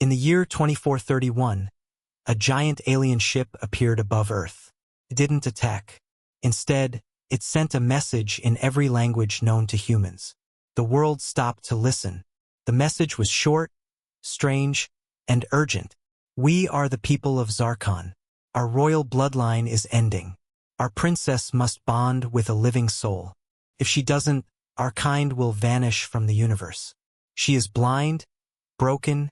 In the year 2431, a giant alien ship appeared above Earth. It didn't attack. Instead, it sent a message in every language known to humans. The world stopped to listen. The message was short, strange, and urgent. We are the people of Zarkon. Our royal bloodline is ending. Our princess must bond with a living soul. If she doesn't, our kind will vanish from the universe. She is blind, broken,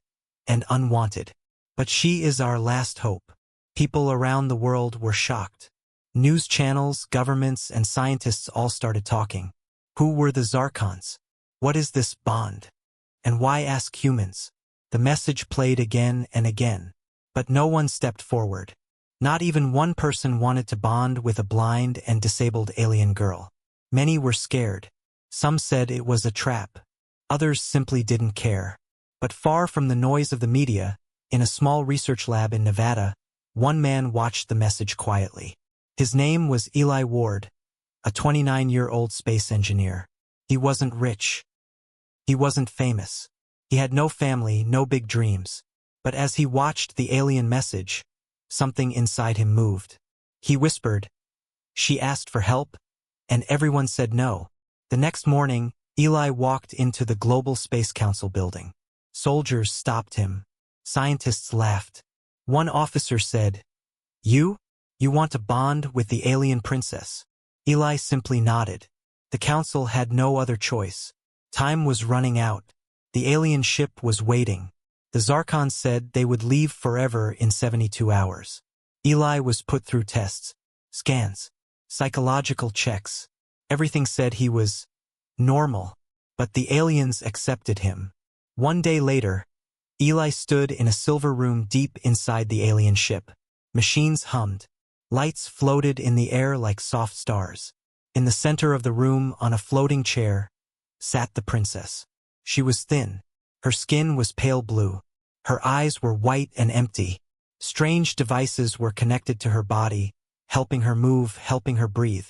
and unwanted. But she is our last hope. People around the world were shocked. News channels, governments, and scientists all started talking. Who were the Zarkons? What is this bond? And why ask humans? The message played again and again. But no one stepped forward. Not even one person wanted to bond with a blind and disabled alien girl. Many were scared. Some said it was a trap. Others simply didn't care. But far from the noise of the media, in a small research lab in Nevada, one man watched the message quietly. His name was Eli Ward, a 29-year-old space engineer. He wasn't rich. He wasn't famous. He had no family, no big dreams. But as he watched the alien message, something inside him moved. He whispered, "She asked for help," and everyone said no. The next morning, Eli walked into the Global Space Council building. Soldiers stopped him. Scientists laughed. One officer said, You want to bond with the alien princess?" Eli simply nodded. The council had no other choice. Time was running out. The alien ship was waiting. The Zarkons said they would leave forever in 72 hours. Eli was put through tests, scans, psychological checks. Everything said he was normal, but the aliens accepted him. One day later, Eli stood in a silver room deep inside the alien ship. Machines hummed. Lights floated in the air like soft stars. In the center of the room, on a floating chair, sat the princess. She was thin. Her skin was pale blue. Her eyes were white and empty. Strange devices were connected to her body, helping her move, helping her breathe.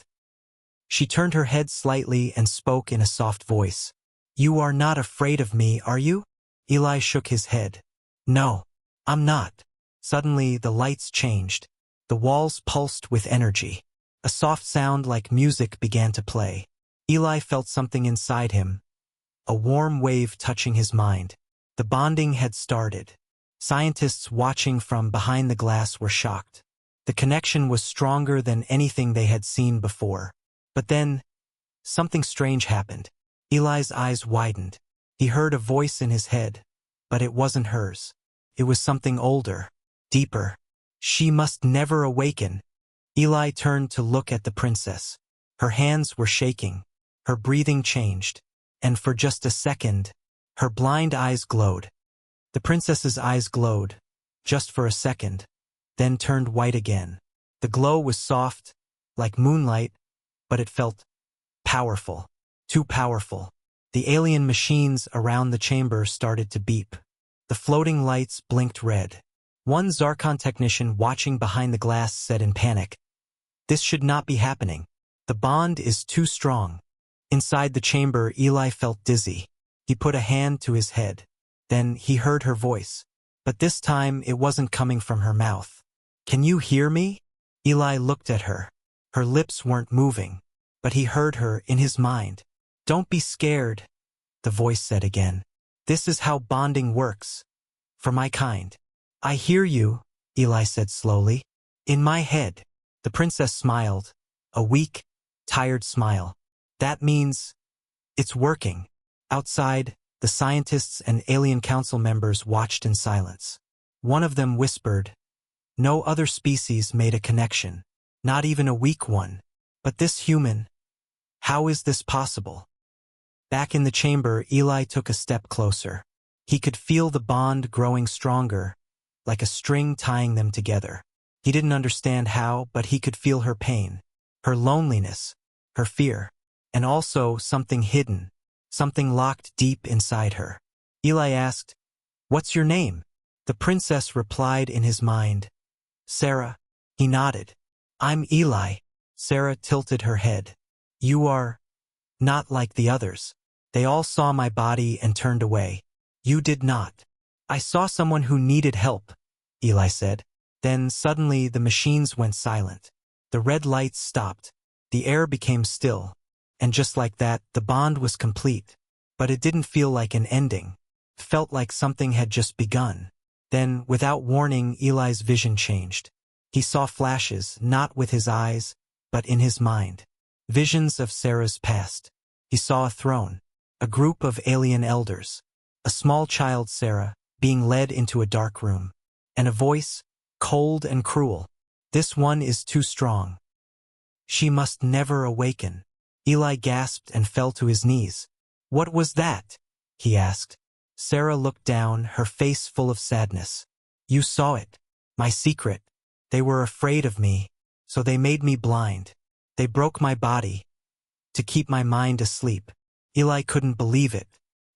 She turned her head slightly and spoke in a soft voice. "You are not afraid of me, are you?" Eli shook his head. "No, I'm not." Suddenly, the lights changed. The walls pulsed with energy. A soft sound like music began to play. Eli felt something inside him, a warm wave touching his mind. The bonding had started. Scientists watching from behind the glass were shocked. The connection was stronger than anything they had seen before. But then, something strange happened. Eli's eyes widened. He heard a voice in his head, but it wasn't hers. It was something older, deeper. She must never awaken. Eli turned to look at the princess. Her hands were shaking. Her breathing changed. And for just a second, her blind eyes glowed. The princess's eyes glowed, just for a second, then turned white again. The glow was soft, like moonlight, but it felt powerful, too powerful. The alien machines around the chamber started to beep. The floating lights blinked red. One Zarkon technician watching behind the glass said in panic, "This should not be happening. The bond is too strong." Inside the chamber, Eli felt dizzy. He put a hand to his head. Then he heard her voice. But this time it wasn't coming from her mouth. "Can you hear me?" Eli looked at her. Her lips weren't moving, but he heard her in his mind. "Don't be scared," the voice said again. "This is how bonding works. For my kind." "I hear you," Eli said slowly. "In my head." The princess smiled, a weak, tired smile. "That means it's working." Outside, the scientists and alien council members watched in silence. One of them whispered, "No other species made a connection, not even a weak one. But this human, how is this possible?" Back in the chamber, Eli took a step closer. He could feel the bond growing stronger, like a string tying them together. He didn't understand how, but he could feel her pain, her loneliness, her fear, and also something hidden, something locked deep inside her. Eli asked, "What's your name?" The princess replied in his mind, "Sarah." He nodded. "I'm Eli." Sarah tilted her head. "You are not like the others. They all saw my body and turned away. You did not." I saw someone who needed help, Eli said. Then suddenly the machines went silent. The red lights stopped. The air became still. And just like that, the bond was complete. But it didn't feel like an ending. It felt like something had just begun. Then, without warning, Eli's vision changed. He saw flashes, not with his eyes, but in his mind. Visions of Sarah's past. He saw a throne, a group of alien elders, a small child Sarah, being led into a dark room, and a voice, cold and cruel. This one is too strong. She must never awaken. Eli gasped and fell to his knees. What was that? He asked. Sarah looked down, her face full of sadness. You saw it. My secret. They were afraid of me, so they made me blind. They broke my body to keep my mind asleep. Eli couldn't believe it.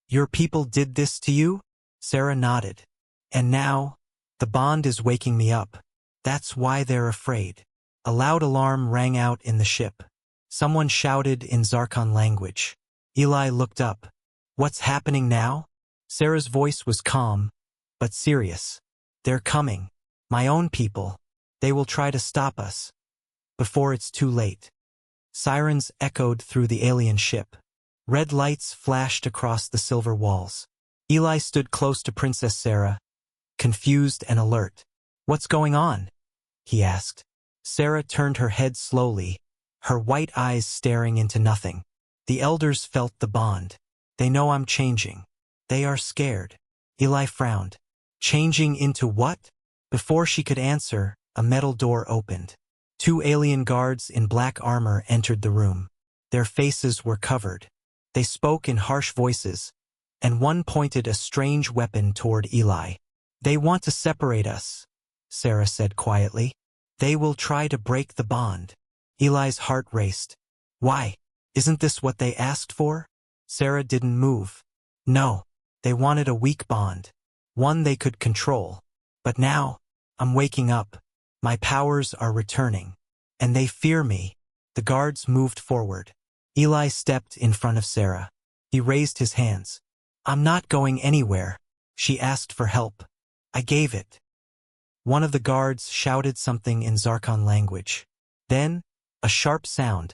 Your people did this to you? Sarah nodded. And now, the bond is waking me up. That's why they're afraid. A loud alarm rang out in the ship. Someone shouted in Zarkon language. Eli looked up. What's happening now? Sarah's voice was calm, but serious. They're coming. My own people. They will try to stop us. Before it's too late. Sirens echoed through the alien ship. Red lights flashed across the silver walls. Eli stood close to Princess Sarah, confused and alert. What's going on? He asked. Sarah turned her head slowly, her white eyes staring into nothing. The elders felt the bond. They know I'm changing. They are scared. Eli frowned. Changing into what? Before she could answer, a metal door opened. 2 alien guards in black armor entered the room. Their faces were covered. They spoke in harsh voices, and one pointed a strange weapon toward Eli. They want to separate us, Sarah said quietly. They will try to break the bond. Eli's heart raced. Why? Isn't this what they asked for? Sarah didn't move. No, they wanted a weak bond, one they could control. But now, I'm waking up. My powers are returning. And they fear me. The guards moved forward. Eli stepped in front of Sarah. He raised his hands. I'm not going anywhere. She asked for help. I gave it. One of the guards shouted something in Zarkon language. Then, a sharp sound,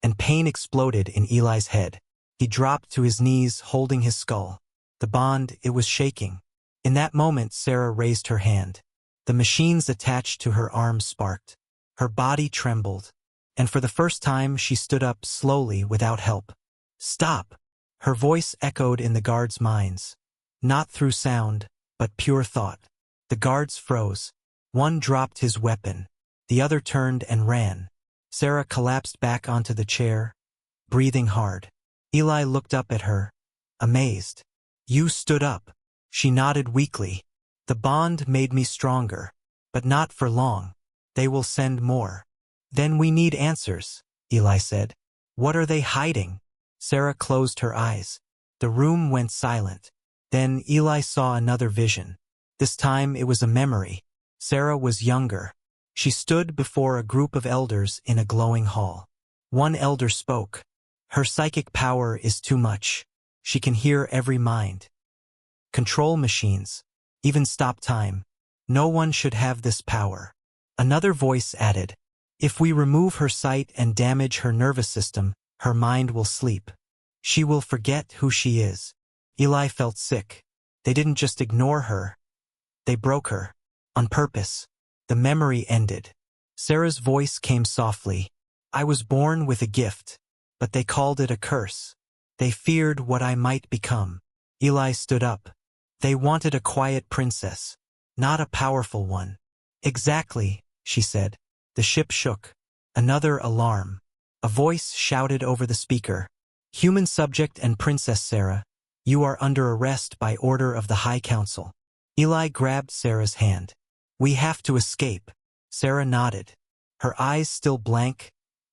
and pain exploded in Eli's head. He dropped to his knees, holding his skull. The bond, it was shaking. In that moment, Sarah raised her hand. The machines attached to her arms sparked. Her body trembled. And for the first time, she stood up slowly without help. Stop! Her voice echoed in the guards' minds. Not through sound, but pure thought. The guards froze. One dropped his weapon. The other turned and ran. Sarah collapsed back onto the chair, breathing hard. Eli looked up at her, amazed. You stood up. She nodded weakly. The bond made me stronger, but not for long. They will send more. Then we need answers, Eli said. What are they hiding? Sarah closed her eyes. The room went silent. Then Eli saw another vision. This time it was a memory. Sarah was younger. She stood before a group of elders in a glowing hall. One elder spoke. Her psychic power is too much. She can hear every mind. Control machines. Even stop time. No one should have this power. Another voice added. If we remove her sight and damage her nervous system, her mind will sleep. She will forget who she is. Eli felt sick. They didn't just ignore her. They broke her. On purpose. The memory ended. Sarah's voice came softly. I was born with a gift, but they called it a curse. They feared what I might become. Eli stood up. They wanted a quiet princess, not a powerful one. Exactly, she said. The ship shook. Another alarm. A voice shouted over the speaker. Human subject and Princess Sarah, you are under arrest by order of the High Council. Eli grabbed Sarah's hand. We have to escape. Sarah nodded. Her eyes still blank,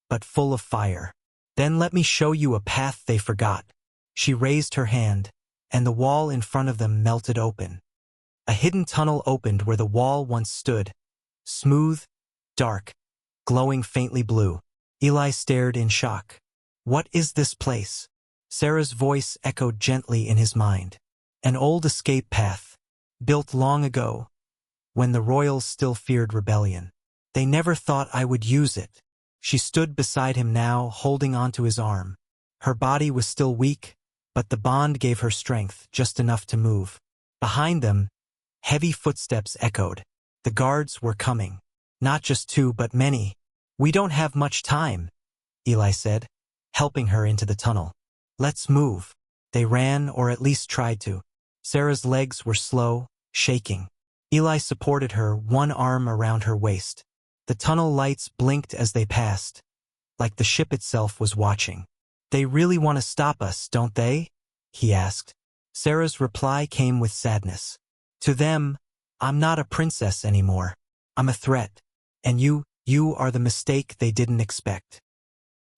but full of fire. Then let me show you a path they forgot. She raised her hand, and the wall in front of them melted open. A hidden tunnel opened where the wall once stood. Smooth, dark, glowing faintly blue. Eli stared in shock. What is this place? Sarah's voice echoed gently in his mind. An old escape path. built long ago, when the royals still feared rebellion. They never thought I would use it. She stood beside him now, holding onto his arm. Her body was still weak, but the bond gave her strength, just enough to move. Behind them, heavy footsteps echoed. The guards were coming. Not just two, but many. "We don't have much time," Eli said, helping her into the tunnel. "Let's move." They ran, or at least tried to. Sarah's legs were slow, shaking. Eli supported her, one arm around her waist. The tunnel lights blinked as they passed, like the ship itself was watching. "They really want to stop us, don't they?" he asked. Sarah's reply came with sadness. "To them, I'm not a princess anymore. I'm a threat. And you are the mistake they didn't expect."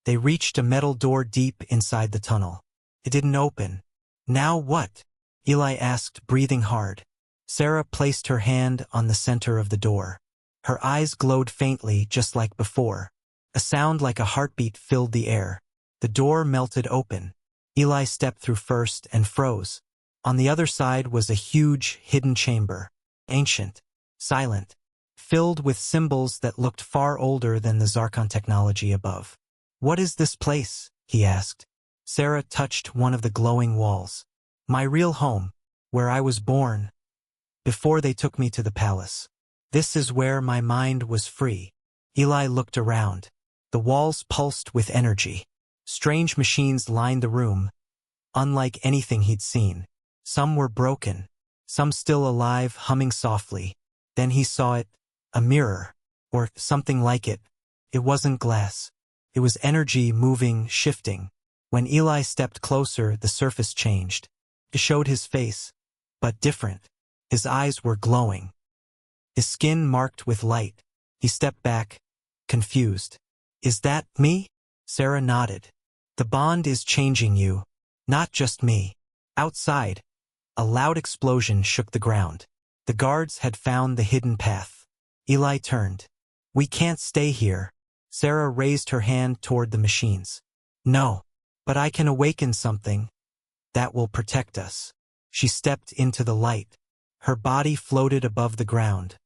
They reached a metal door deep inside the tunnel. It didn't open. "Now what?" Eli asked, breathing hard. Sarah placed her hand on the center of the door. Her eyes glowed faintly, just like before. A sound like a heartbeat filled the air. The door melted open. Eli stepped through first and froze. On the other side was a huge, hidden chamber. Ancient, silent, filled with symbols that looked far older than the Zarkon technology above. "What is this place?" he asked. Sarah touched one of the glowing walls. "My real home, where I was born, before they took me to the palace. This is where my mind was free." Eli looked around. The walls pulsed with energy. Strange machines lined the room, unlike anything he'd seen. Some were broken, some still alive, humming softly. Then he saw it, a mirror, or something like it. It wasn't glass. It was energy moving, shifting. When Eli stepped closer, the surface changed. It showed his face, but different. His eyes were glowing, his skin marked with light. He stepped back, confused. "Is that me?" Sarah nodded. "The bond is changing you, not just me." Outside, a loud explosion shook the ground. The guards had found the hidden path. Eli turned. "We can't stay here." Sarah raised her hand toward the machines. "No, but I can awaken something that will protect us." She stepped into the light. Her body floated above the ground,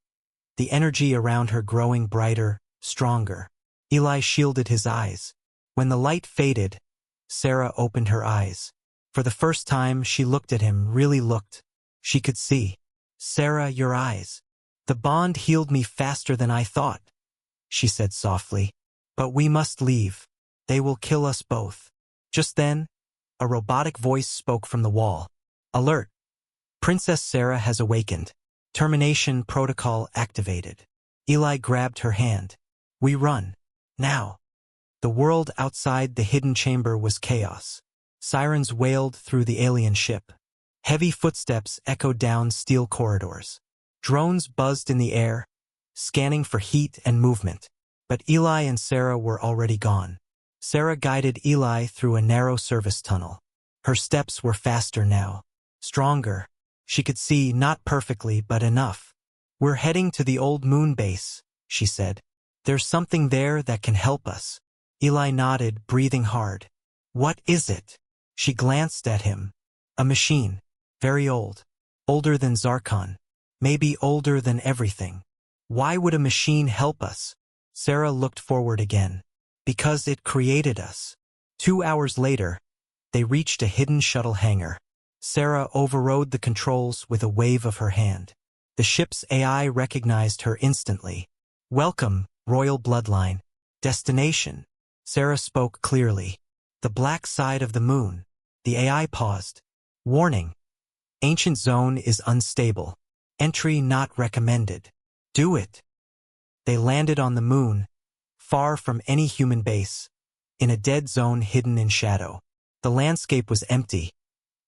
the energy around her growing brighter, stronger. Eli shielded his eyes. When the light faded, Sarah opened her eyes. For the first time, she looked at him, really looked. She could see. "Sarah, your eyes. The bond healed me faster than I thought," she said softly. "But we must leave. They will kill us both." Just then, a robotic voice spoke from the wall. "Alert! Princess Sarah has awakened. Termination protocol activated." Eli grabbed her hand. "We run. Now." The world outside the hidden chamber was chaos. Sirens wailed through the alien ship. Heavy footsteps echoed down steel corridors. Drones buzzed in the air, scanning for heat and movement. But Eli and Sarah were already gone. Sarah guided Eli through a narrow service tunnel. Her steps were faster now, stronger. She could see, not perfectly, but enough. "We're heading to the old moon base," she said. "There's something there that can help us." Eli nodded, breathing hard. "What is it?" She glanced at him. "A machine. Very old. Older than Zarkon. Maybe older than everything." "Why would a machine help us?" Sarah looked forward again. "Because it created us." 2 hours later, they reached a hidden shuttle hangar. Sarah overrode the controls with a wave of her hand. The ship's AI recognized her instantly. "Welcome, Royal Bloodline. Destination." Sarah spoke clearly. "The black side of the moon." The AI paused. "Warning. Ancient zone is unstable. Entry not recommended." "Do it." They landed on the moon, far from any human base, in a dead zone hidden in shadow. The landscape was empty.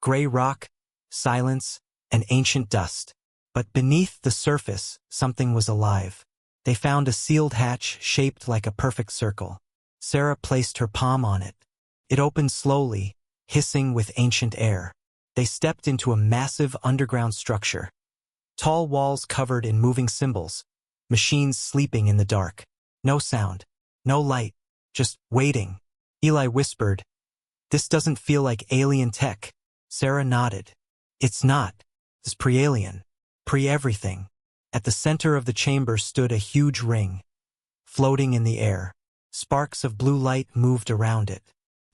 Gray rock, silence, and ancient dust. But beneath the surface, something was alive. They found a sealed hatch shaped like a perfect circle. Sarah placed her palm on it. It opened slowly, hissing with ancient air. They stepped into a massive underground structure. Tall walls covered in moving symbols, machines sleeping in the dark. No sound, no light, just waiting. Eli whispered, "This doesn't feel like alien tech." Sarah nodded. "It's not. It's pre-alien. Pre-everything. At the center of the chamber stood a huge ring, floating in the air. Sparks of blue light moved around it.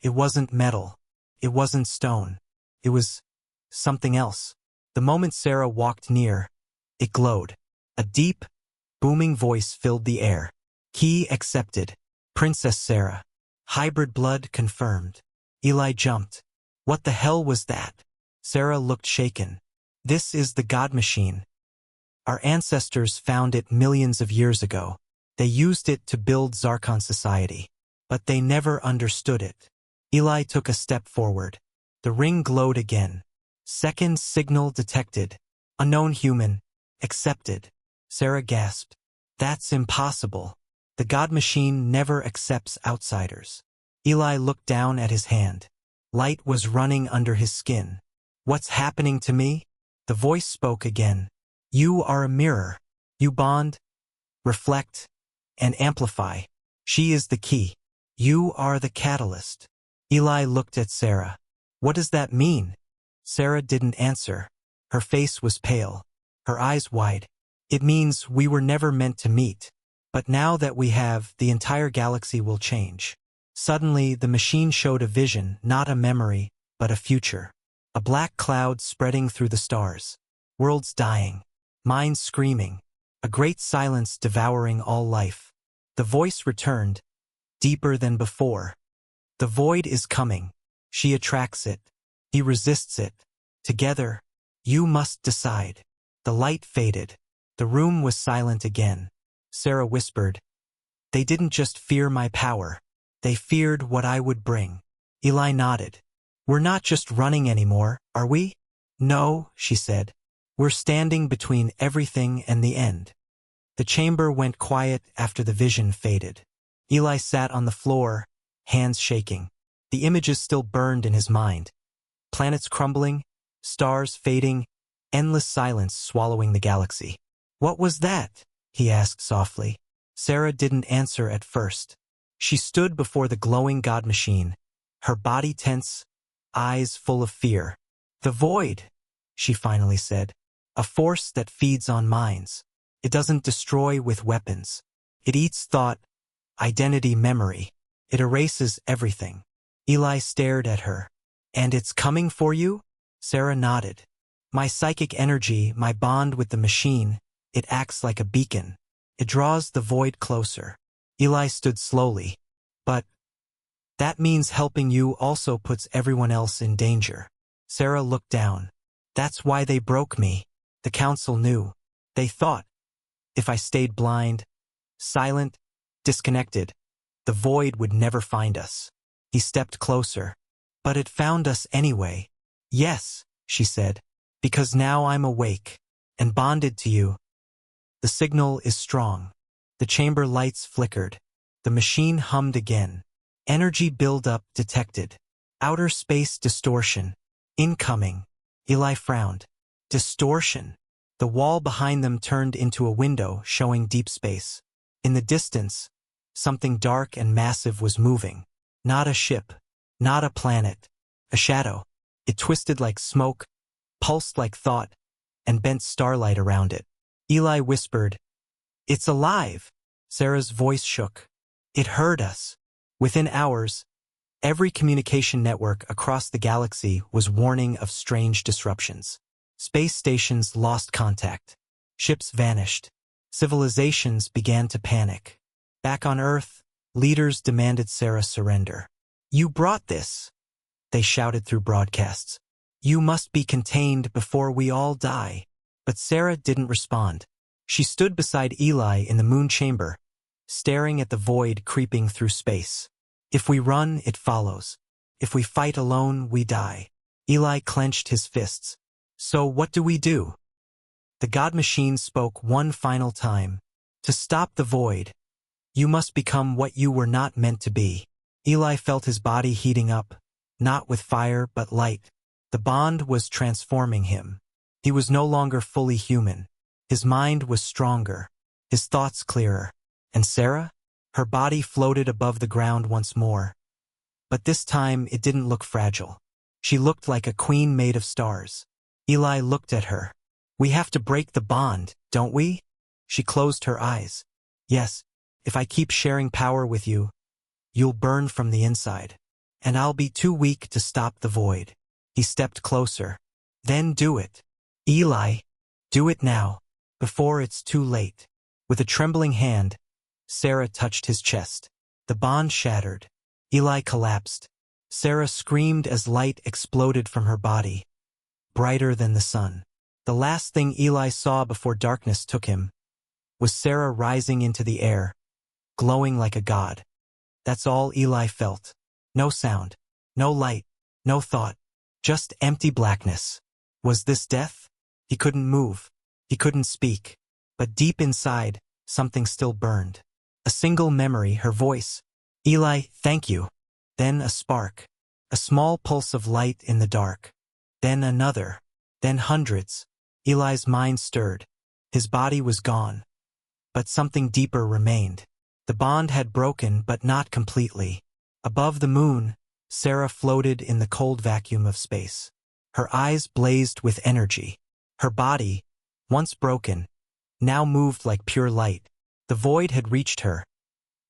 It wasn't metal. It wasn't stone. It was something else. The moment Sarah walked near, it glowed. A deep, booming voice filled the air. Key accepted. Princess Sarah. Hybrid blood confirmed. Eli jumped. What the hell was that? Sarah looked shaken. This is the God Machine. Our ancestors found it millions of years ago. They used it to build Zarkon society. But they never understood it. Eli took a step forward. The ring glowed again. Second signal detected. Unknown human. Accepted. Sarah gasped. That's impossible. The God Machine never accepts outsiders. Eli looked down at his hand. Light was running under his skin. What's happening to me? The voice spoke again. You are a mirror. You bond, reflect, and amplify. She is the key. You are the catalyst. Eli looked at Sarah. What does that mean? Sarah didn't answer. Her face was pale. Her eyes wide. It means we were never meant to meet. But now that we have, the entire galaxy will change. Suddenly, the machine showed a vision, not a memory, but a future. A black cloud spreading through the stars. Worlds dying. Minds screaming. A great silence devouring all life. The voice returned, deeper than before. The void is coming. She attracts it. He resists it. Together, you must decide. The light faded. The room was silent again. Sarah whispered, They didn't just fear my power. They feared what I would bring. Eli nodded. We're not just running anymore, are we? No, she said. We're standing between everything and the end. The chamber went quiet after the vision faded. Eli sat on the floor, hands shaking. The images still burned in his mind. Planets crumbling, stars fading, endless silence swallowing the galaxy. What was that? He asked softly. Sarah didn't answer at first. She stood before the glowing God Machine, her body tense, eyes full of fear. The void, she finally said. A force that feeds on minds. It doesn't destroy with weapons. It eats thought, identity, memory. It erases everything. Eli stared at her. And it's coming for you? Sarah nodded. My psychic energy, my bond with the machine, it acts like a beacon. It draws the void closer. Eli stood slowly. But that means helping you also puts everyone else in danger. Sarah looked down. That's why they broke me. The council knew. They thought, if I stayed blind, silent, disconnected, the void would never find us. He stepped closer. But it found us anyway. Yes, she said, because now I'm awake and bonded to you. The signal is strong. The chamber lights flickered. The machine hummed again. Energy buildup detected. Outer space distortion. Incoming. Eli frowned. Distortion. The wall behind them turned into a window showing deep space. In the distance, something dark and massive was moving. Not a ship. Not a planet. A shadow. It twisted like smoke, pulsed like thought, and bent starlight around it. Eli whispered, It's alive. Sarah's voice shook. It heard us. Within hours, every communication network across the galaxy was warning of strange disruptions. Space stations lost contact. Ships vanished. Civilizations began to panic. Back on Earth, leaders demanded Sarah surrender. You brought this, they shouted through broadcasts. You must be contained before we all die. But Sarah didn't respond. She stood beside Eli in the moon chamber, staring at the void creeping through space. If we run, it follows. If we fight alone, we die. Eli clenched his fists. So what do we do? The God Machine spoke one final time. To stop the void, you must become what you were not meant to be. Eli felt his body heating up, not with fire but light. The bond was transforming him. He was no longer fully human. His mind was stronger, his thoughts clearer. And Sarah? Her body floated above the ground once more. But this time it didn't look fragile. She looked like a queen made of stars. Eli looked at her. We have to break the bond, don't we? She closed her eyes. Yes, if I keep sharing power with you, you'll burn from the inside. And I'll be too weak to stop the void. He stepped closer. Then do it. Eli, do it now, before it's too late. With a trembling hand, Sarah touched his chest. The bond shattered. Eli collapsed. Sarah screamed as light exploded from her body, brighter than the sun. The last thing Eli saw before darkness took him was Sarah rising into the air, glowing like a god. That's all Eli felt. No sound, no light, no thought, just empty blackness. Was this death? He couldn't move. He couldn't speak. But deep inside, something still burned. A single memory, her voice. Eli, thank you. Then a spark. A small pulse of light in the dark. Then another. Then hundreds. Eli's mind stirred. His body was gone. But something deeper remained. The bond had broken, but not completely. Above the moon, Sarah floated in the cold vacuum of space. Her eyes blazed with energy. Her body, once broken, now moved like pure light. The void had reached her.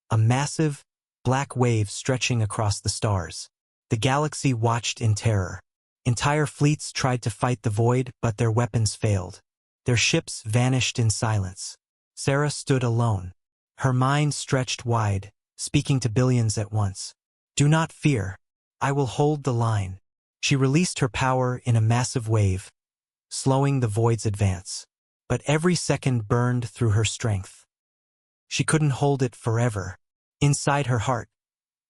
A massive, black wave stretching across the stars. The galaxy watched in terror. Entire fleets tried to fight the void, but their weapons failed. Their ships vanished in silence. Sarah stood alone. Her mind stretched wide, speaking to billions at once. Do not fear. I will hold the line. She released her power in a massive wave, slowing the void's advance. But every second burned through her strength. She couldn't hold it forever. Inside her heart,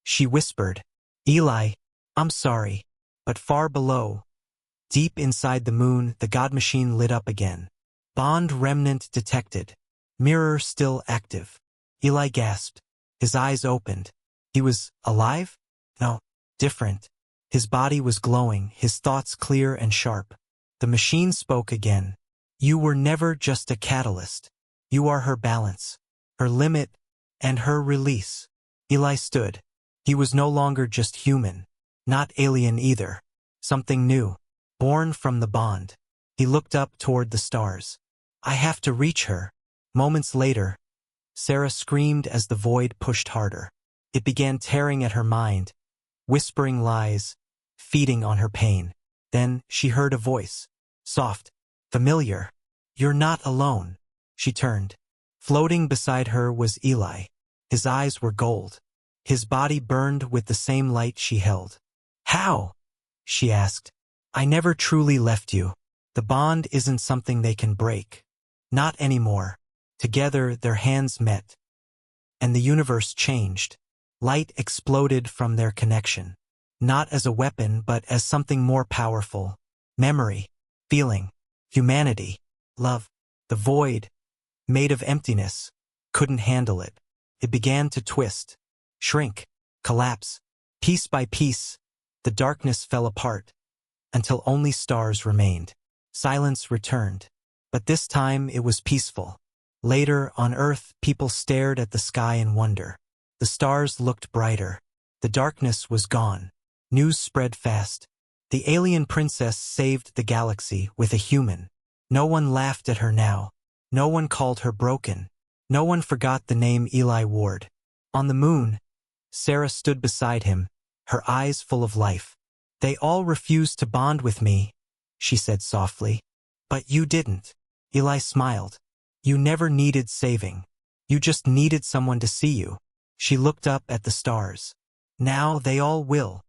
she whispered, Eli, I'm sorry. But far below, deep inside the moon, the god machine lit up again. Bond remnant detected. Mirror still active. Eli gasped. His eyes opened. He was alive? No, different. His body was glowing, his thoughts clear and sharp. The machine spoke again. You were never just a catalyst. You are her balance, her limit, and her release. Eli stood. He was no longer just human. Not alien either. Something new. Born from the bond. He looked up toward the stars. I have to reach her. Moments later, Sarah screamed as the void pushed harder. It began tearing at her mind, whispering lies, feeding on her pain. Then she heard a voice. Soft, familiar. You're not alone. She turned. Floating beside her was Eli. His eyes were gold. His body burned with the same light she held. How? She asked. I never truly left you. The bond isn't something they can break. Not anymore. Together their hands met. And the universe changed. Light exploded from their connection. Not as a weapon, but as something more powerful. Memory, feeling, humanity, love. The void, made of emptiness, couldn't handle it. It began to twist, shrink, collapse. Piece by piece, the darkness fell apart, until only stars remained. Silence returned. But this time it was peaceful. Later, on Earth, people stared at the sky in wonder. The stars looked brighter. The darkness was gone. News spread fast. The alien princess saved the galaxy with a human. No one laughed at her now. No one called her broken. No one forgot the name Eli Ward. On the moon, Sarah stood beside him, her eyes full of life. They all refused to bond with me, she said softly. But you didn't. Eli smiled. You never needed saving. You just needed someone to see you. She looked up at the stars. Now they all will.